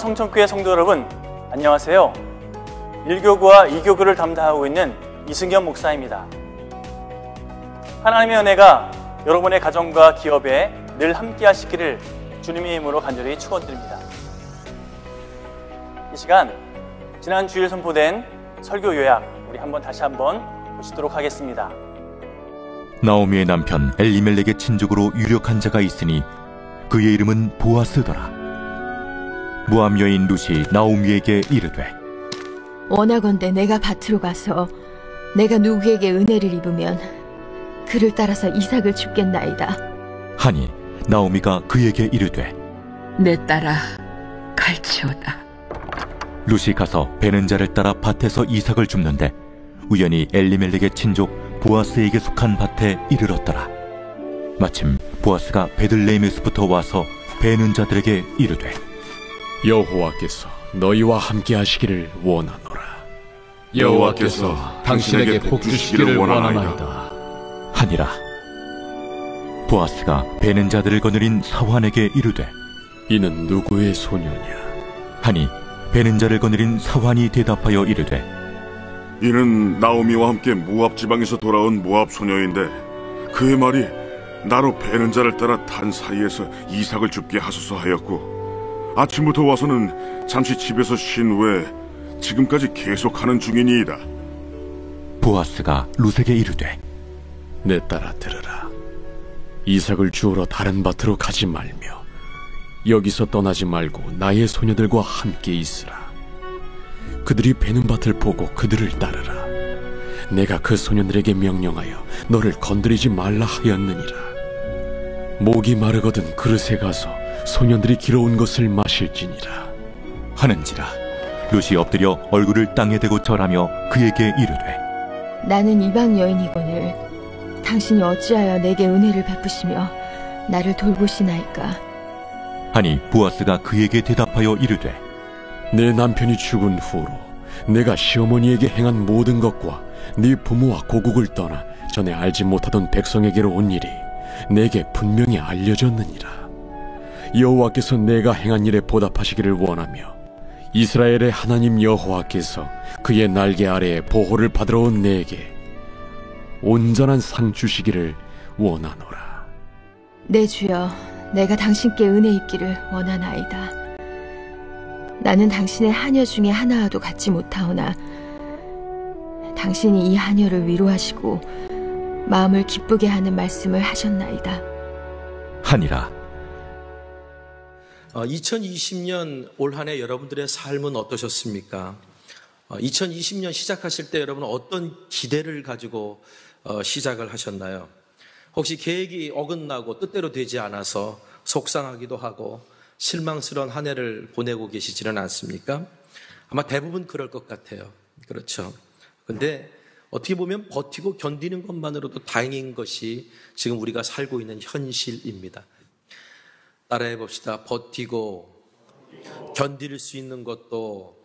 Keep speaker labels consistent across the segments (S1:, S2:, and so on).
S1: 성천교회 성도 여러분, 안녕하세요. 1교구와 2교구를 담당하고 있는 이승현 목사입니다. 하나님의 은혜가 여러분의 가정과 기업에 늘 함께 하시기를 주님의 이름으로 간절히 축원드립니다. 이 시간 지난 주일 선포된 설교 요약 우리 다시 한번 보시도록 하겠습니다.
S2: 나오미의 남편 엘리멜렉의 친족으로 유력한 자가 있으니 그의 이름은 보아스더라. 모압 여인 룻이 나오미에게 이르되
S3: 원하건대 내가 밭으로 가서 내가 누구에게 은혜를 입으면 그를 따라서 이삭을 줍겠나이다
S2: 하니 나오미가 그에게 이르되
S4: 내 딸아 갈지어다.
S2: 룻이 가서 베는 자를 따라 밭에서 이삭을 줍는데 우연히 엘리멜렉의 친족 보아스에게 속한 밭에 이르렀더라. 마침 보아스가 베들레헴에서부터 와서 베는 자들에게 이르되
S5: 여호와께서 너희와 함께 하시기를 원하노라. 여호와께서 당신에게 복 주시기를 원하나이다
S2: 하니라. 보아스가 베는 자들을 거느린 사환에게 이르되
S5: 이는 누구의 소녀냐
S2: 하니 베는 자를 거느린 사환이 대답하여 이르되
S6: 이는 나오미와 함께 모압 지방에서 돌아온 모압 소녀인데 그의 말이 나로 베는 자를 따라 탄 사이에서 이삭을 줍게 하소서 하였고 아침부터 와서는 잠시 집에서 쉰 후에 지금까지 계속하는 중이니이다.
S2: 보아스가 룻에게 이르되
S5: 내 딸아 들으라. 이삭을 주우러 다른 밭으로 가지 말며 여기서 떠나지 말고 나의 소녀들과 함께 있으라. 그들이 베는 밭을 보고 그들을 따르라. 내가 그 소년들에게 명령하여 너를 건드리지 말라 하였느니라. 목이 마르거든 그릇에 가서 소년들이 길어온 것을 마실지니라
S2: 하는지라. 룻이 엎드려 얼굴을 땅에 대고 절하며 그에게 이르되
S3: 나는 이방 여인이거늘 당신이 어찌하여 내게 은혜를 베푸시며 나를 돌보시나이까.
S2: 하니 보아스가 그에게 대답하여 이르되
S5: 내 남편이 죽은 후로 내가 시어머니에게 행한 모든 것과 네 부모와 고국을 떠나 전에 알지 못하던 백성에게로 온 일이 내게 분명히 알려졌느니라. 여호와께서 내가 행한 일에 보답하시기를 원하며 이스라엘의 하나님 여호와께서 그의 날개 아래에 보호를 받으러 온 내게 온전한 상 주시기를 원하노라.
S3: 내 주여, 내가 당신께 은혜 입기를 원하나이다. 나는 당신의 하녀 중에 하나와도 같지 못하오나 당신이 이 하녀를 위로하시고 마음을 기쁘게 하는 말씀을 하셨나이다
S2: 하니라.
S7: 2020년 올 한 해 여러분들의 삶은 어떠셨습니까? 2020년 시작하실 때 여러분은 어떤 기대를 가지고 시작을 하셨나요? 혹시 계획이 어긋나고 뜻대로 되지 않아서 속상하기도 하고 실망스러운 한 해를 보내고 계시지는 않습니까? 아마 대부분 그럴 것 같아요. 그렇죠. 근데 어떻게 보면 버티고 견디는 것만으로도 다행인 것이 지금 우리가 살고 있는 현실입니다. 따라해 봅시다. 버티고 견딜 수 있는 것도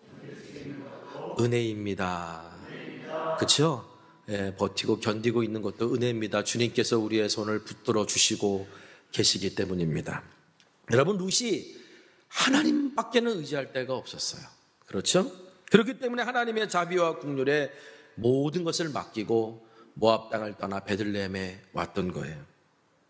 S7: 은혜입니다. 그렇죠? 예, 버티고 견디고 있는 것도 은혜입니다. 주님께서 우리의 손을 붙들어 주시고 계시기 때문입니다. 여러분, 룻이 하나님밖에는 의지할 데가 없었어요. 그렇죠? 그렇기 때문에 하나님의 자비와 긍휼에 모든 것을 맡기고 모압 땅을 떠나 베들레헴에 왔던 거예요.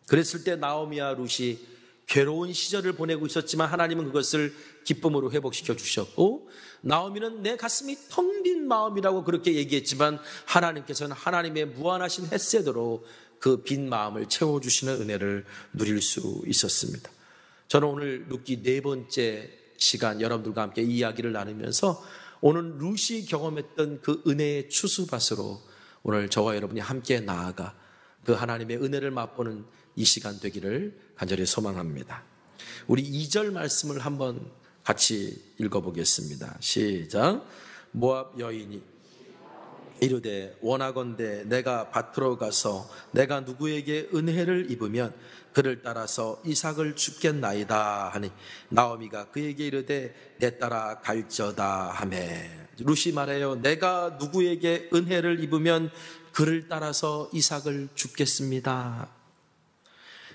S7: 그랬을 때 나오미와 룻이 괴로운 시절을 보내고 있었지만 하나님은 그것을 기쁨으로 회복시켜 주셨고, 나오미는 내 가슴이 텅 빈 마음이라고 그렇게 얘기했지만 하나님께서는 하나님의 무한하신 햇새도로 그 빈 마음을 채워주시는 은혜를 누릴 수 있었습니다. 저는 오늘 룻기 4번째 시간 여러분들과 함께 이야기를 나누면서 오늘 룻이 경험했던 그 은혜의 추수밭으로 오늘 저와 여러분이 함께 나아가 그 하나님의 은혜를 맛보는 이 시간 되기를 간절히 소망합니다. 우리 2절 말씀을 한번 같이 읽어보겠습니다. 시작. 모압 여인이 이르되 원하건대 내가 밭으로 가서 내가 누구에게 은혜를 입으면 그를 따라서 이삭을 줍겠나이다 하니 나오미가 그에게 이르되 내 딸아 갈지어다 하매. 룻이 말해요. 내가 누구에게 은혜를 입으면 그를 따라서 이삭을 줍겠습니다.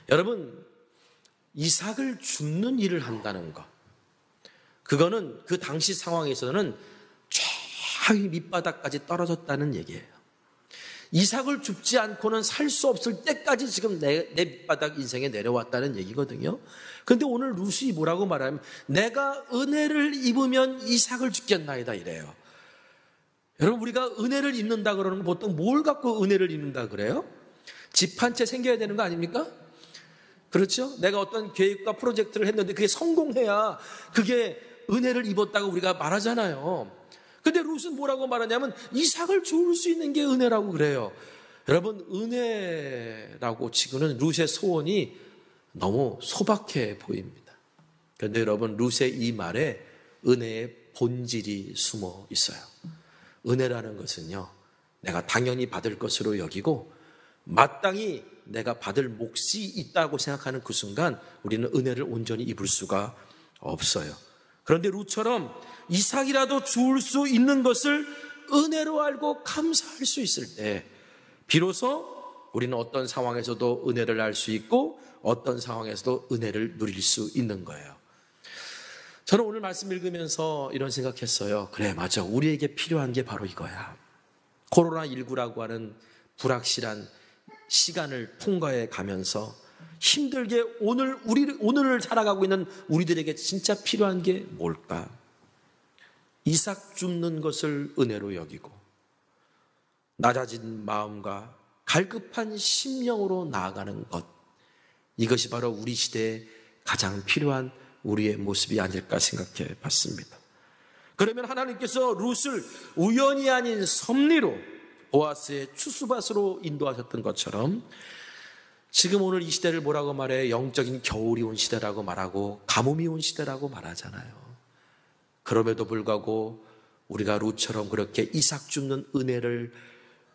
S7: 여러분, 이삭을 줍는 일을 한다는 것, 그거는 그 당시 상황에서는 최하위 밑바닥까지 떨어졌다는 얘기예요. 이삭을 줍지 않고는 살 수 없을 때까지 지금 내 밑바닥 인생에 내려왔다는 얘기거든요. 그런데 오늘 루시 뭐라고 말하면 내가 은혜를 입으면 이삭을 줍겠나이다 이래요. 여러분, 우리가 은혜를 입는다 그러는 건 보통 뭘 갖고 은혜를 입는다 그래요? 집 한 채 생겨야 되는 거 아닙니까? 그렇죠? 내가 어떤 계획과 프로젝트를 했는데 그게 성공해야 그게 은혜를 입었다고 우리가 말하잖아요. 근데 룻은 뭐라고 말하냐면 이삭을 줄 수 있는 게 은혜라고 그래요. 여러분, 은혜라고 치고는 룻의 소원이 너무 소박해 보입니다. 그런데 여러분, 룻의 이 말에 은혜의 본질이 숨어 있어요. 은혜라는 것은요, 내가 당연히 받을 것으로 여기고 마땅히 내가 받을 몫이 있다고 생각하는 그 순간 우리는 은혜를 온전히 입을 수가 없어요. 그런데 룻처럼 이삭이라도 줄 수 있는 것을 은혜로 알고 감사할 수 있을 때 비로소 우리는 어떤 상황에서도 은혜를 알 수 있고 어떤 상황에서도 은혜를 누릴 수 있는 거예요. 저는 오늘 말씀 읽으면서 이런 생각했어요. 그래, 맞아. 우리에게 필요한 게 바로 이거야. 코로나19라고 하는 불확실한 시간을 통과해 가면서 힘들게 오늘을 살아가고 있는 우리들에게 진짜 필요한 게 뭘까? 이삭 줍는 것을 은혜로 여기고 낮아진 마음과 갈급한 심령으로 나아가는 것, 이것이 바로 우리 시대에 가장 필요한 우리의 모습이 아닐까 생각해 봤습니다. 그러면 하나님께서 룻을 우연이 아닌 섭리로 보아스의 추수밭으로 인도하셨던 것처럼 지금 오늘 이 시대를 뭐라고 말해요? 영적인 겨울이 온 시대라고 말하고 가뭄이 온 시대라고 말하잖아요. 그럼에도 불구하고 우리가 룻처럼 그렇게 이삭 줍는 은혜를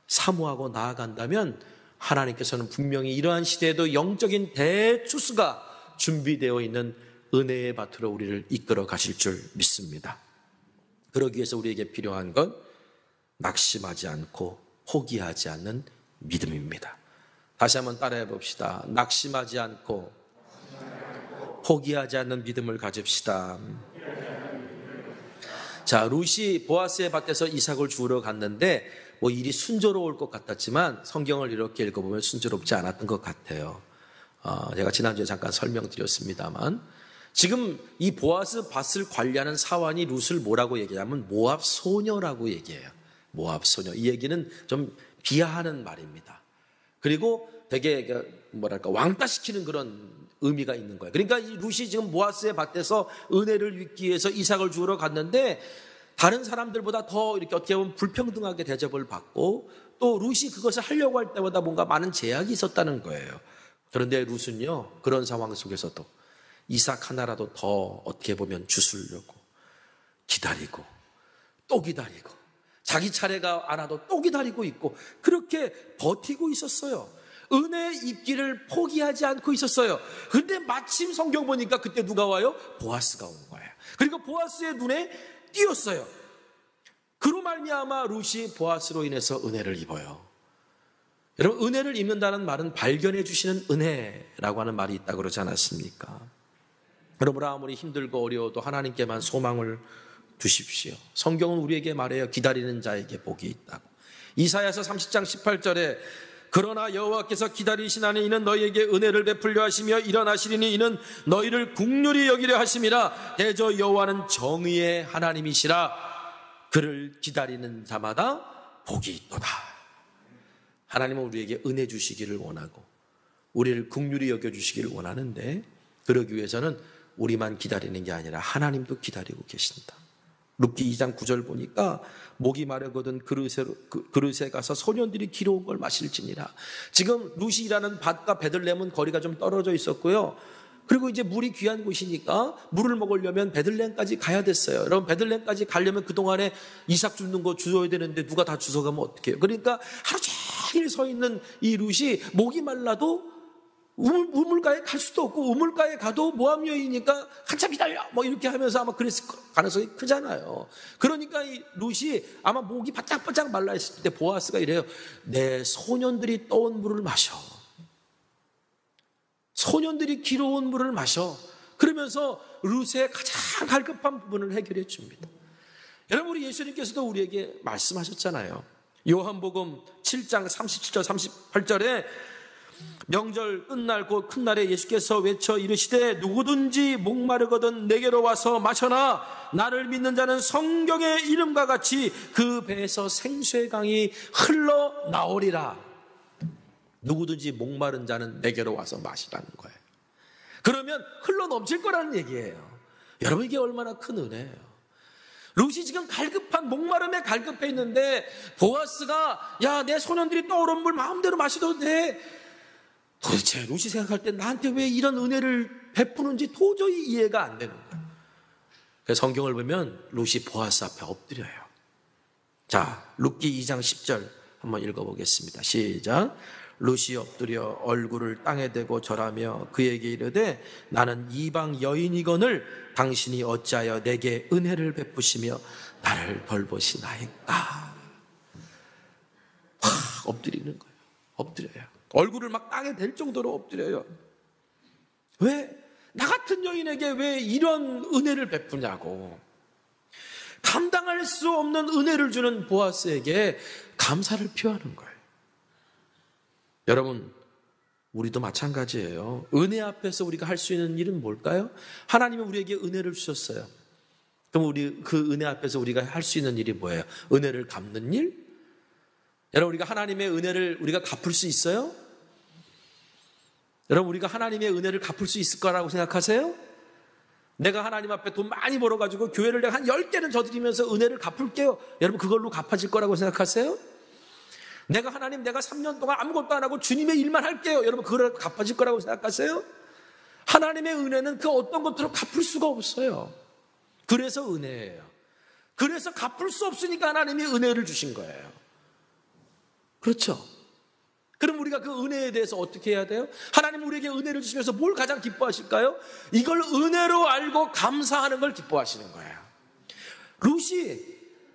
S7: 사모하고 나아간다면 하나님께서는 분명히 이러한 시대에도 영적인 대추수가 준비되어 있는 은혜의 밭으로 우리를 이끌어 가실 줄 믿습니다. 그러기 위해서 우리에게 필요한 건 낙심하지 않고 포기하지 않는 믿음입니다. 다시 한번 따라해 봅시다. 낙심하지 않고 포기하지 않는 믿음을 가집시다. 자, 룻이 보아스의 밭에서 이삭을 주우러 갔는데 일이 순조로울 것 같았지만 성경을 이렇게 읽어보면 순조롭지 않았던 것 같아요. 제가 지난주에 잠깐 설명드렸습니다만 지금 이 보아스 밭을 관리하는 사환이 룻을 뭐라고 얘기하면 모압 소녀라고 얘기해요. 모압 소녀. 이 얘기는 좀 비하하는 말입니다. 그리고 되게 왕따시키는 그런 의미가 있는 거예요. 그러니까 이 룻이 지금 보아스의 밭에서 은혜를 입기 위해서 이삭을 주우러 갔는데 다른 사람들보다 더 이렇게 어떻게 보면 불평등하게 대접을 받고 또 룻이 그것을 하려고 할 때마다 뭔가 많은 제약이 있었다는 거예요. 그런데 룻은요, 그런 상황 속에서도 이삭 하나라도 더 어떻게 보면 주스려고 기다리고 또 기다리고 자기 차례가 안 와도 또 기다리고 있고 그렇게 버티고 있었어요. 은혜 입기를 포기하지 않고 있었어요. 그런데 마침 성경 보니까 그때 누가 와요? 보아스가 온 거예요. 그리고 보아스의 눈에 띄었어요. 그로 말미암아 룻이 보아스로 인해서 은혜를 입어요. 여러분, 은혜를 입는다는 말은 발견해 주시는 은혜라고 하는 말이 있다고 그러지 않았습니까? 여러분, 아무리 힘들고 어려워도 하나님께만 소망을 두십시오. 성경은 우리에게 말해요. 기다리는 자에게 복이 있다고. 이사야서 30장 18절에 그러나 여호와께서 기다리시나니 이는 너희에게 은혜를 베풀려 하시며 일어나시리니 이는 너희를 긍휼히 여기려 하심이라. 대저 여호와는 정의의 하나님이시라. 그를 기다리는 자마다 복이 있도다. 하나님은 우리에게 은혜 주시기를 원하고 우리를 긍휼히 여겨주시기를 원하는데 그러기 위해서는 우리만 기다리는 게 아니라 하나님도 기다리고 계신다. 룻기 2장 9절 보니까 목이 마르거든 그릇에 가서 소년들이 기러운 걸 마실지니라. 지금 룻이 일하는 밭과 베들레헴은 거리가 좀 떨어져 있었고요. 그리고 이제 물이 귀한 곳이니까 물을 먹으려면 베들레헴까지 가야 됐어요. 여러분, 베들레헴까지 가려면 그동안에 이삭 줍는 거 주워야 되는데 누가 다 주워가면 어떡해요? 그러니까 하루 종일 서 있는 이 룻이 목이 말라도 우물가에 갈 수도 없고 우물가에 가도 모압 여인이니까 한참 기다려 이렇게 하면서 아마 그랬을 가능성이 크잖아요. 그러니까 이 룻이 아마 목이 바짝바짝 말라 있을 때 보아스가 이래요. 내 소년들이 떠온 물을 마셔. 소년들이 기러온 물을 마셔. 그러면서 룻의 가장 갈급한 부분을 해결해 줍니다. 여러분, 우리 예수님께서도 우리에게 말씀하셨잖아요. 요한복음 7장 37절 38절에 명절 끝날 곧 큰 날에 예수께서 외쳐 이르시되 누구든지 목마르거든 내게로 와서 마셔라. 나를 믿는 자는 성경의 이름과 같이 그 배에서 생수의 강이 흘러나오리라. 누구든지 목마른 자는 내게로 와서 마시라는 거예요. 그러면 흘러넘칠 거라는 얘기예요. 여러분, 이게 얼마나 큰 은혜예요. 룻이 지금 갈급한 목마름에 갈급해 있는데 보아스가 야, 내 소년들이 떠오른 물 마음대로 마셔도 돼. 도대체 룻이 생각할 때 나한테 왜 이런 은혜를 베푸는지 도저히 이해가 안 되는 거예요. 그래서 성경을 보면 룻이 보아스 앞에 엎드려요. 자, 룻기 2장 10절 한번 읽어보겠습니다. 시작. 룻이 엎드려 얼굴을 땅에 대고 절하며 그에게 이르되 나는 이방 여인이거늘 당신이 어찌하여 내게 은혜를 베푸시며 나를 돌보시나이까. 엎드리는 거예요. 엎드려요. 얼굴을 막 땅에 댈 정도로 엎드려요. 왜? 나 같은 여인에게 왜 이런 은혜를 베푸냐고. 감당할 수 없는 은혜를 주는 보아스에게 감사를 표하는 거예요. 여러분, 우리도 마찬가지예요. 은혜 앞에서 우리가 할 수 있는 일은 뭘까요? 하나님은 우리에게 은혜를 주셨어요. 그럼 우리 그 은혜 앞에서 우리가 할 수 있는 일이 뭐예요? 은혜를 갚는 일? 여러분, 우리가 하나님의 은혜를 우리가 갚을 수 있어요? 여러분, 우리가 하나님의 은혜를 갚을 수 있을 거라고 생각하세요? 내가 하나님 앞에 돈 많이 벌어가지고 교회를 내가 한 10개는 져드리면서 은혜를 갚을게요. 여러분, 그걸로 갚아질 거라고 생각하세요? 내가 하나님, 내가 3년 동안 아무것도 안 하고 주님의 일만 할게요. 여러분, 그걸 갚아질 거라고 생각하세요? 하나님의 은혜는 그 어떤 것들을 갚을 수가 없어요. 그래서 은혜예요. 그래서 갚을 수 없으니까 하나님이 은혜를 주신 거예요. 그렇죠? 그럼 우리가 그 은혜에 대해서 어떻게 해야 돼요? 하나님 우리에게 은혜를 주시면서 뭘 가장 기뻐하실까요? 이걸 은혜로 알고 감사하는 걸 기뻐하시는 거예요. 룻이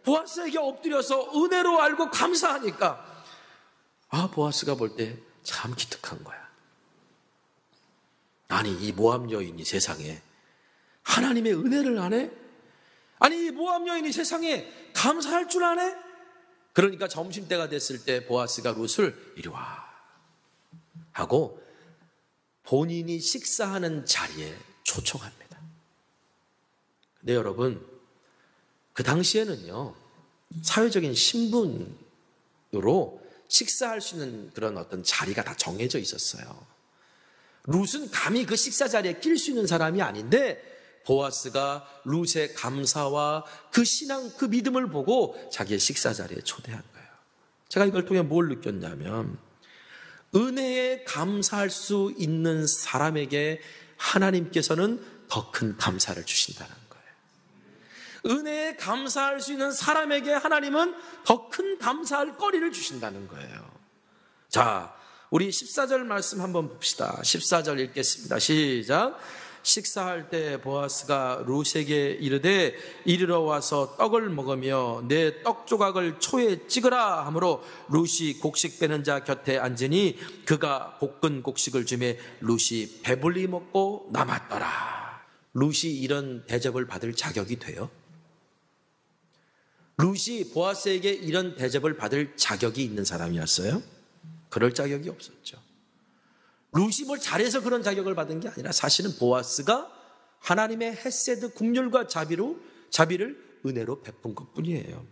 S7: 보아스에게 엎드려서 은혜로 알고 감사하니까 보아스가 볼 때 참 기특한 거야. 아니, 이 모압 여인이 세상에 하나님의 은혜를 안 해? 아니, 이 모압 여인이 세상에 감사할 줄 아네? 그러니까 점심때가 됐을 때 보아스가 룻을 이리 와 하고 본인이 식사하는 자리에 초청합니다. 근데 여러분, 그 당시에는요, 사회적인 신분으로 식사할 수 있는 그런 어떤 자리가 다 정해져 있었어요. 룻은 감히 그 식사 자리에 낄 수 있는 사람이 아닌데 보아스가 룻의 감사와 그 신앙, 그 믿음을 보고 자기의 식사 자리에 초대한 거예요. 제가 이걸 통해 뭘 느꼈냐면 은혜에 감사할 수 있는 사람에게 하나님께서는 더 큰 감사를 주신다는 거예요. 은혜에 감사할 수 있는 사람에게 하나님은 더 큰 감사할 거리를 주신다는 거예요. 자, 우리 14절 말씀 한번 봅시다. 14절 읽겠습니다. 시작. 식사할 때 보아스가 룻에게 이르되 이리로 와서 떡을 먹으며 내 떡 조각을 초에 찍으라 하므로 룻이 곡식 빼는 자 곁에 앉으니 그가 볶은 곡식을 주매 룻이 배불리 먹고 남았더라. 룻이 이런 대접을 받을 자격이 돼요? 룻이 보아스에게 이런 대접을 받을 자격이 있는 사람이었어요? 그럴 자격이 없었죠. 룻이 뭘 잘해서 그런 자격을 받은 게 아니라 사실은 보아스가 하나님의 헤세드 긍휼과 자비를 은혜로 베푼 것뿐이에요.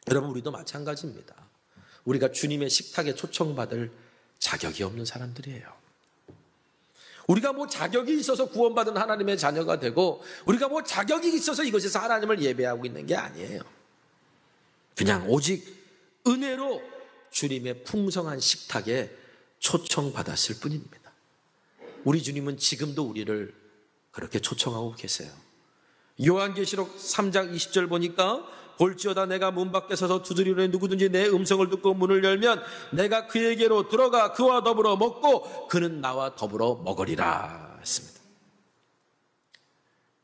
S7: 여러분, 우리도 마찬가지입니다. 우리가 주님의 식탁에 초청받을 자격이 없는 사람들이에요. 우리가 뭐 자격이 있어서 구원받은 하나님의 자녀가 되고 우리가 뭐 자격이 있어서 이것에서 하나님을 예배하고 있는 게 아니에요. 그냥 오직 은혜로 주님의 풍성한 식탁에 초청받았을 뿐입니다. 우리 주님은 지금도 우리를 그렇게 초청하고 계세요. 요한계시록 3장 20절 보니까 볼지어다 내가 문 밖에 서서 두드리노니 누구든지 내 음성을 듣고 문을 열면 내가 그에게로 들어가 그와 더불어 먹고 그는 나와 더불어 먹으리라 했습니다.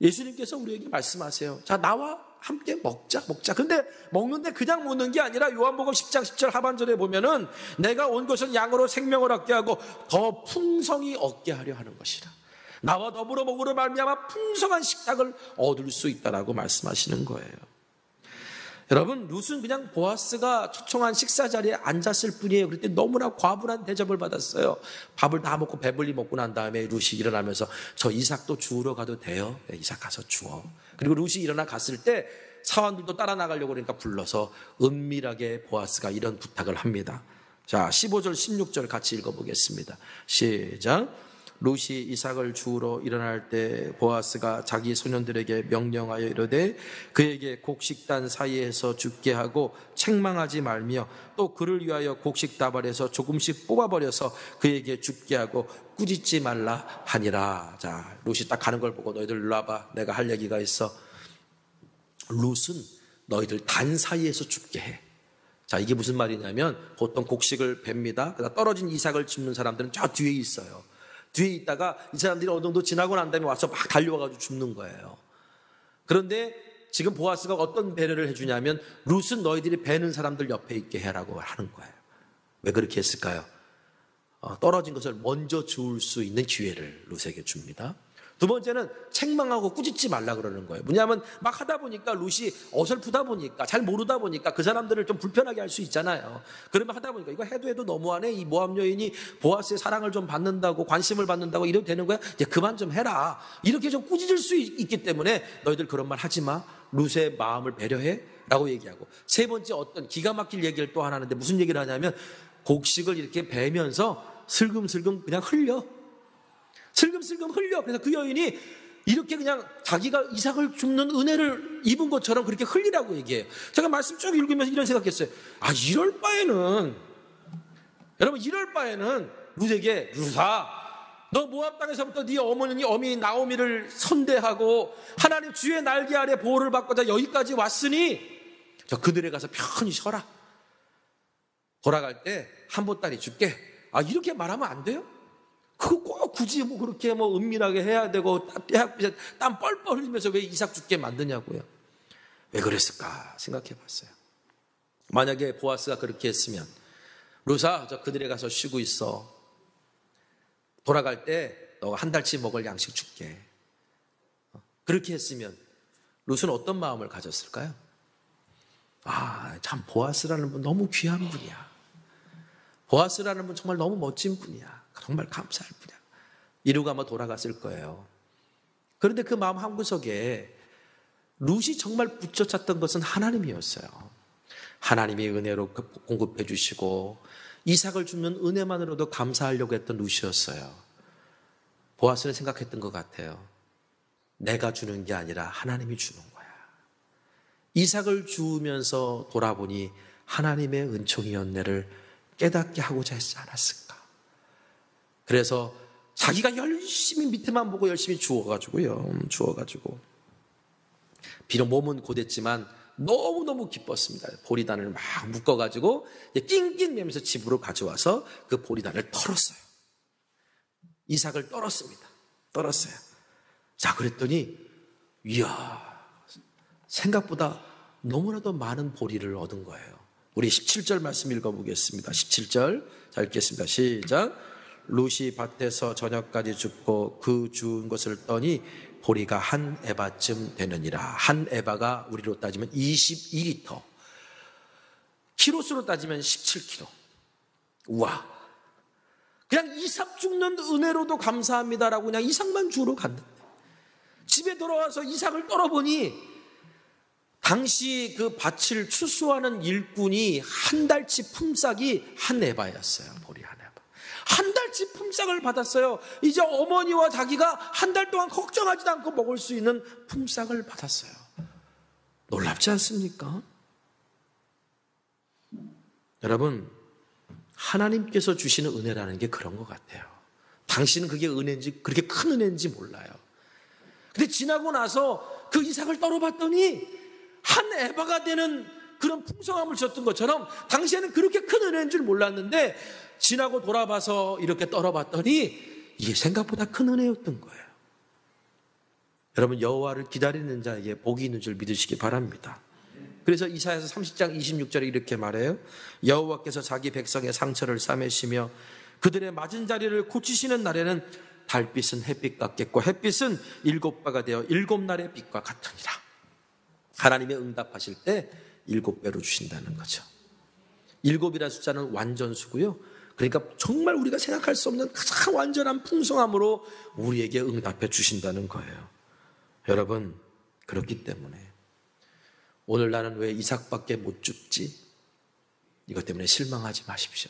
S7: 예수님께서 우리에게 말씀하세요. 자, 나와 함께 먹자. 근데 먹는데 그냥 먹는 게 아니라 요한복음 10장 10절 하반절에 보면은 내가 온 것은 양으로 생명을 얻게 하고 더 풍성히 얻게 하려 하는 것이라. 나와 더불어 먹으러 말미암아 풍성한 식탁을 얻을 수 있다라고 말씀하시는 거예요. 여러분, 룻은 그냥 보아스가 초청한 식사 자리에 앉았을 뿐이에요. 그럴 때 너무나 과분한 대접을 받았어요. 밥을 다 먹고 배불리 먹고 난 다음에 룻이 일어나면서 저 이삭도 주우러 가도 돼요? 네, 이삭 가서 주워. 그리고 룻이 일어나 갔을 때 사원들도 따라 나가려고 그러니까 불러서 은밀하게 보아스가 이런 부탁을 합니다. 자, 15절 16절 같이 읽어보겠습니다. 시작. 룻이 이삭을 주우러 일어날 때 보아스가 자기 소년들에게 명령하여 이르되 그에게 곡식단 사이에서 죽게 하고 책망하지 말며 또 그를 위하여 곡식 다발에서 조금씩 뽑아버려서 그에게 죽게 하고 꾸짖지 말라 하니라. 자, 룻이 딱 가는 걸 보고 너희들 일로 와봐. 내가 할 얘기가 있어. 룻은 너희들 단 사이에서 죽게 해. 자, 이게 무슨 말이냐면 보통 곡식을 뱁니다. 그러다 떨어진 이삭을 줍는 사람들은 저 뒤에 있어요. 뒤에 있다가 이 사람들이 어느 정도 지나고 난 다음에 와서 막 달려와가지고 줍는 거예요. 그런데 지금 보아스가 어떤 배려를 해주냐면 룻은 너희들이 베는 사람들 옆에 있게 해라고 하는 거예요. 왜 그렇게 했을까요? 떨어진 것을 먼저 주울 수 있는 기회를 룻에게 줍니다. 두 번째는 책망하고 꾸짖지 말라 그러는 거예요. 뭐냐면 막 하다 보니까 룻이 어설프다 보니까 잘 모르다 보니까 그 사람들을 좀 불편하게 할 수 있잖아요. 그러면 하다 보니까 이거 해도 너무하네. 이 모압 여인이 보아스의 사랑을 좀 받는다고 관심을 받는다고 이래도 되는 거야? 이제 그만 좀 해라. 이렇게 좀 꾸짖을 수 있기 때문에 너희들 그런 말 하지 마. 룻의 마음을 배려해 라고 얘기하고, 세 번째 어떤 기가 막힐 얘기를 또 하나 하는데 무슨 얘기를 하냐면 곡식을 이렇게 베면서 슬금슬금 그냥 흘려. 슬금슬금 흘려. 그래서 그 여인이 이렇게 그냥 자기가 이삭을 줍는 은혜를 입은 것처럼 그렇게 흘리라고 얘기해요. 제가 말씀 쭉 읽으면서 이런 생각했어요. 이럴 바에는 룻에게 룻아, 너 모압 땅에서부터 네 어머니 나오미를 선대하고 하나님 주의 날개 아래 보호를 받고자 여기까지 왔으니 저 그들에 가서 편히 쉬어라. 돌아갈 때 한 보따리 줄게. 이렇게 말하면 안 돼요? 그거 꼭 굳이 그렇게 은밀하게 해야 되고 땀 뻘뻘 흘리면서 왜 이삭 죽게 만드냐고요. 왜 그랬을까 생각해 봤어요. 만약에 보아스가 그렇게 했으면 룻아, 저 그들에 가서 쉬고 있어. 돌아갈 때 너가 한 달치 먹을 양식 줄게. 그렇게 했으면 룻은 어떤 마음을 가졌을까요? 참 보아스라는 분 너무 귀한 분이야. 보아스라는 분 정말 너무 멋진 분이야. 정말 감사할 뿐이야. 이러고 아마 돌아갔을 거예요. 그런데 그 마음 한구석에 룻이 정말 붙여찾던 것은 하나님이었어요. 하나님이 은혜로 공급해 주시고 이삭을 주는 은혜만으로도 감사하려고 했던 룻이었어요. 보아스는 생각했던 것 같아요. 내가 주는 게 아니라 하나님이 주는 거야. 이삭을 주우면서 돌아보니 하나님의 은총이었네를 깨닫게 하고자 했지 않았을까. 그래서 자기가 열심히 밑에만 보고 열심히 주워가지고 비록 몸은 고됐지만 너무너무 기뻤습니다. 보리단을 막 묶어가지고 낑낑 매면서 집으로 가져와서 그 보리단을 털었어요. 이삭을 떨었어요. 자, 그랬더니 이야, 생각보다 너무나도 많은 보리를 얻은 거예요. 우리 17절 말씀 읽어보겠습니다. 17절 자, 읽겠습니다. 시작. 룻이 밭에서 저녁까지 줍고 그 주운 것을 떠니 보리가 한 에바쯤 되느니라. 한 에바가 우리로 따지면 22리터, 키로수로 따지면 17kg. 우와, 그냥 이삭 죽는 은혜로도 감사합니다라고 그냥 이삭만 주러 갔는데 집에 돌아와서 이삭을 떨어보니 당시 그 밭을 추수하는 일꾼이 한 달치 품삯이 한 에바였어요. 보리 한 에바. 한 달치 품삯을 받았어요. 이제 어머니와 자기가 한 달 동안 걱정하지도 않고 먹을 수 있는 품삯을 받았어요. 놀랍지 않습니까? 여러분, 하나님께서 주시는 은혜라는 게 그런 것 같아요. 당신은 그게 은혜인지, 그렇게 큰 은혜인지 몰라요. 근데 지나고 나서 그 이삭을 떨어봤더니 한 에바가 되는 그런 풍성함을 줬던 것처럼 당시에는 그렇게 큰 은혜인 줄 몰랐는데 지나고 돌아봐서 이렇게 떨어봤더니 이게 생각보다 큰 은혜였던 거예요. 여러분, 여호와를 기다리는 자에게 복이 있는 줄 믿으시기 바랍니다. 그래서 이사야서 30장 26절에 이렇게 말해요. 여호와께서 자기 백성의 상처를 싸매시며 그들의 맞은 자리를 고치시는 날에는 달빛은 햇빛 같겠고 햇빛은 7배가 되어 7날의 빛과 같으니라. 하나님의 응답하실 때 7배로 주신다는 거죠. 7이라는 숫자는 완전수고요. 그러니까 정말 우리가 생각할 수 없는 가장 완전한 풍성함으로 우리에게 응답해 주신다는 거예요. 여러분, 그렇기 때문에 오늘 나는 왜 이삭밖에 못 줍지? 이것 때문에 실망하지 마십시오.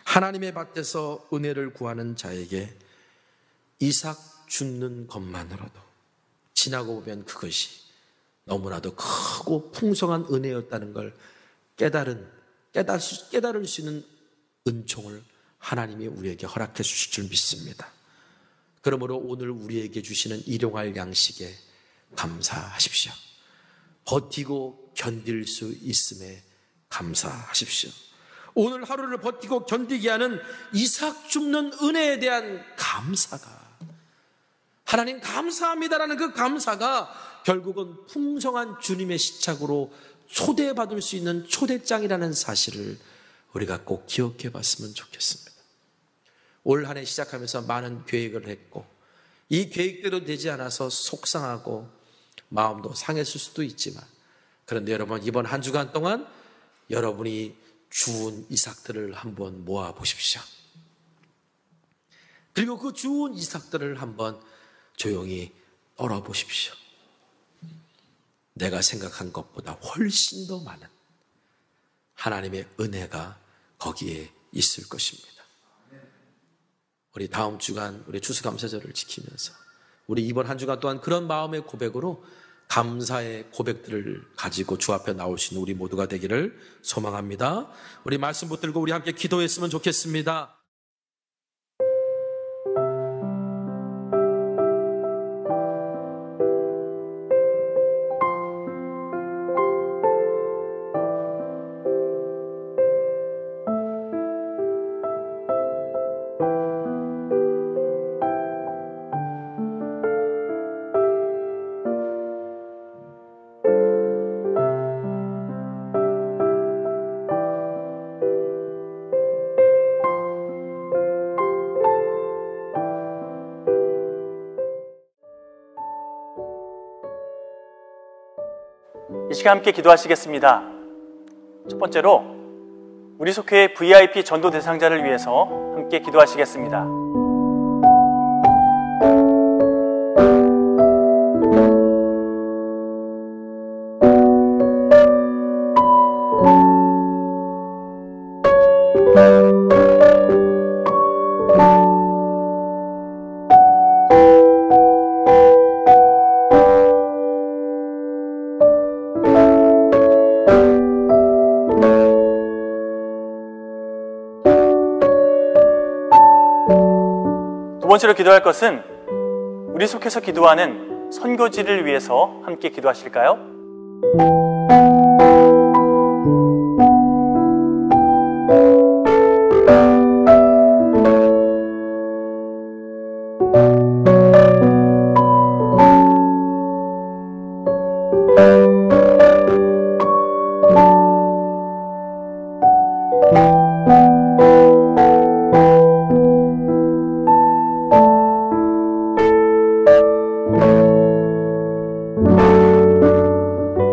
S7: 하나님의 밭에서 은혜를 구하는 자에게 이삭 줍는 것만으로도 지나고 보면 그것이 너무나도 크고 풍성한 은혜였다는 걸 깨달을 수 있는 은총을 하나님이 우리에게 허락해 주실 줄 믿습니다. 그러므로 오늘 우리에게 주시는 일용할 양식에 감사하십시오. 버티고 견딜 수 있음에 감사하십시오. 오늘 하루를 버티고 견디게 하는 이삭 줍는 은혜에 대한 감사가, 하나님 감사합니다라는 그 감사가 결국은 풍성한 주님의 시착으로 초대받을 수 있는 초대장이라는 사실을 우리가 꼭 기억해 봤으면 좋겠습니다. 올 한 해 시작하면서 많은 계획을 했고 이 계획대로 되지 않아서 속상하고 마음도 상했을 수도 있지만, 그런데 여러분, 이번 한 주간 동안 여러분이 주운 이삭들을 한번 모아 보십시오. 그리고 그 주운 이삭들을 한번 조용히 떨어 보십시오. 내가 생각한 것보다 훨씬 더 많은 하나님의 은혜가 거기에 있을 것입니다. 우리 다음 주간 우리 추수감사절을 지키면서 우리 이번 한 주간 또한 그런 마음의 고백으로 감사의 고백들을 가지고 주 앞에 나올 수 있는 우리 모두가 되기를 소망합니다. 우리 말씀 붙들고 우리 함께 기도했으면 좋겠습니다.
S1: 이 시간 함께 기도하시겠습니다. 첫 번째로 우리 속회의 VIP 전도 대상자를 위해서 함께 기도하시겠습니다. 두 번째로 기도할 것은 우리 속해서 기도하는 선교지를 위해서 함께 기도하실까요?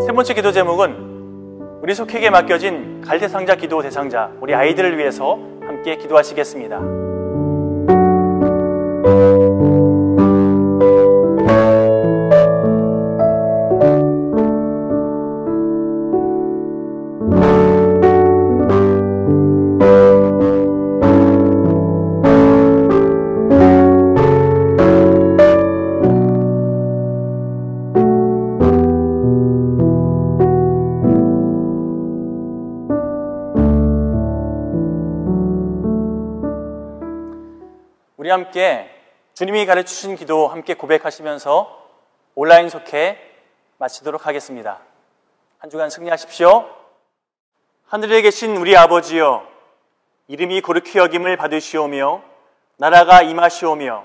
S1: 세 번째 기도 제목은 우리 속회에게 맡겨진 갈대상자 기도 대상자, 우리 아이들을 위해서 함께 기도하시겠습니다. 우리 함께 주님이 가르치신 기도 함께 고백하시면서 온라인 속회 마치도록 하겠습니다. 한 주간 승리하십시오. 하늘에 계신 우리 아버지여, 이름이 거룩히 여김을 받으시오며 나라가 임하시오며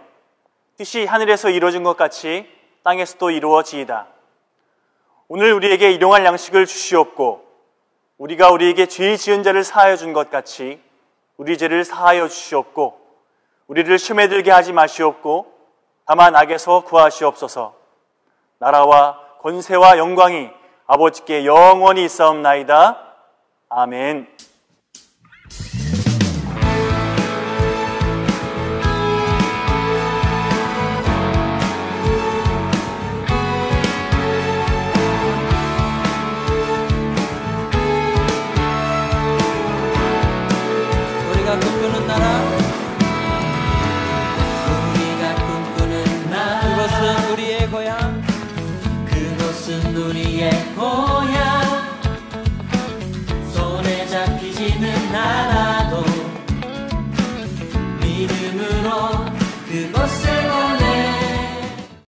S1: 뜻이 하늘에서 이루어진 것 같이 땅에서도 이루어지이다. 오늘 우리에게 일용할 양식을 주시옵고 우리가 우리에게 죄 지은 자를 사하여 준 것 같이 우리 죄를 사하여 주시옵고 우리를 시험에 들게 하지 마시옵고 다만 악에서 구하시옵소서. 나라와 권세와 영광이 아버지께 영원히 있사옵나이다. 아멘.
S8: 우리가 꿈꾸는 나라, 우리가 꿈꾸는 나라, 그것은 우리의 고향, 그것은 우리의 고향. 손에 잡히지는 않아도 믿음으로 그것을 보내